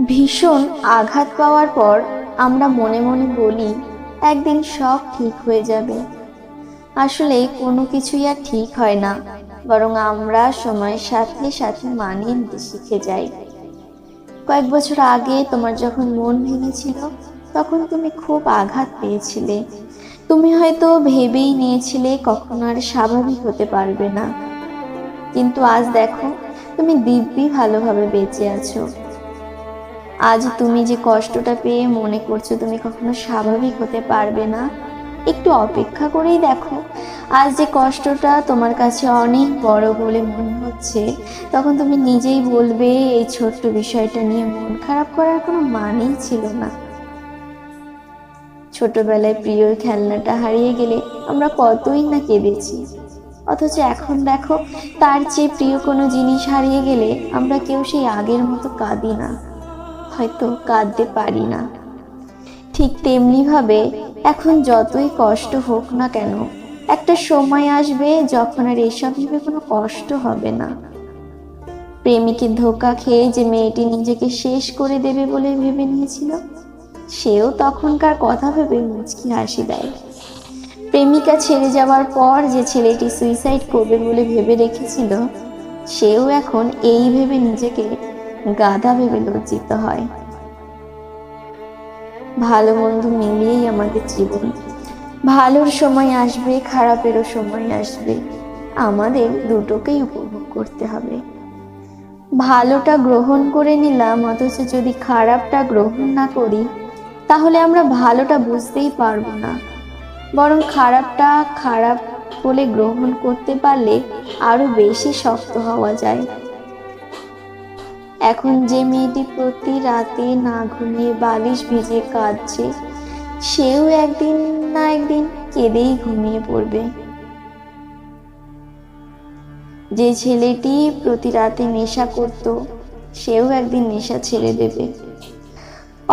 ভীষণ আঘাত পাওয়ার পর আমরা মনে মনে বলি একদিন সব ঠিক হয়ে যাবে। আসলে কোনো কিছুই আর ঠিক হয় না, বরং আমরা সময়ের সাথে সাথে মানিয়ে নিতে শিখে যাই। কয়েক বছর আগে তোমার যখন মন ভেঙেছিল, তখন তুমি খুব আঘাত পেয়েছিলে। তুমি হয়তো ভেবেই নিয়েছিলে কখনো আর স্বাভাবিক হতে পারবে না। কিন্তু আজ দেখো, তুমি দিব্যি ভালোভাবে বেঁচে আছো। আজ তুমি যে কষ্টটা পেয়ে মনে করছো তুমি কখনো স্বাভাবিক হতে পারবে না, একটু অপেক্ষা করেই দেখো। আজ যে কষ্টটা তোমার কাছে অনেক বড় বলে মনে হচ্ছে, তখন তুমি নিজেই বলবে এই ছোট্ট বিষয়টা নিয়ে মন খারাপ করার কোনো মানেই ছিল না। ছোটবেলায় প্রিয় খেলনাটা হারিয়ে গেলে আমরা কতই না কেঁদেছি, অথচ এখন দেখো, তার চেয়ে প্রিয় কোনো জিনিস হারিয়ে গেলে আমরা কেউ সেই আগের মতো কাঁদি না, হয়তো কাঁদতে পারি না। ঠিক তেমনি ভাবে এখন যতই কষ্ট হোক না কেন, একটা সময় আসবে যখন আর এসব ভেবে কোনো কষ্ট হবে না। প্রেমিকে ধোঁকা খেয়ে যে মেয়েটি নিজেকে শেষ করে দেবে বলে ভেবে নিয়েছিল, সেও তখনকার কথা ভেবে মুচকি হাসি দেয়। প্রেমিকা ছেড়ে যাওয়ার পর যে ছেলেটি সুইসাইড করবে বলে ভেবে রেখেছিল, সেও এখন এই ভেবে নিজেকে গাধা ভেবে লজ্জিত হয়। ভালো মন্দ মিলিয়েই আমাদের জীবন। ভালোর সময় আসবে, খারাপেরও সময় আসবে, আমাদের দুটোকেই উপভোগ করতে হবে। ভালোটা গ্রহণ করে নিলাম, অথচ যদি খারাপটা গ্রহণ না করি, তাহলে আমরা ভালোটা বুঝতেই পারবো না। বরং খারাপটা খারাপ বলে গ্রহণ করতে পারলে আরো বেশি শক্ত হওয়া যায়। এখন যে মেয়েটি প্রতি রাতে না ঘুমিয়ে বালিশ ভিজিয়ে কাঁদছে, সেও একদিন না একদিন কেঁদেই ঘুমিয়ে পড়বে। যে ছেলেটি প্রতি রাতে নেশা করত, সেও একদিন নেশা ছেড়ে দেবে।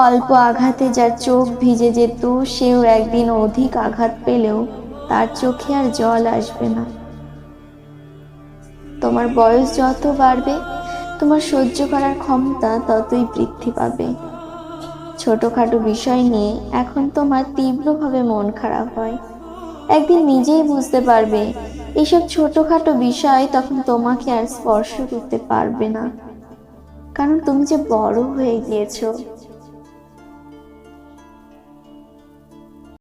অল্প আঘাতে যার চোখ ভিজে যেত, সেও একদিন অধিক আঘাত পেলেও তার চোখে আর জল আসবে না। তোমার বয়স যত বাড়বে, তোমার সহ্য করার ক্ষমতা ততই বৃদ্ধি পাবে। ছোটখাটো বিষয় নিয়ে এখন তোমার তীব্রভাবে মন খারাপ হয়, একদিন নিজেই বুঝতে পারবে এইসব ছোটখাটো বিষয় তখন তোমাকে আর স্পর্শ করতে পারবে না, কারণ তুমি যে বড় হয়ে গিয়েছো।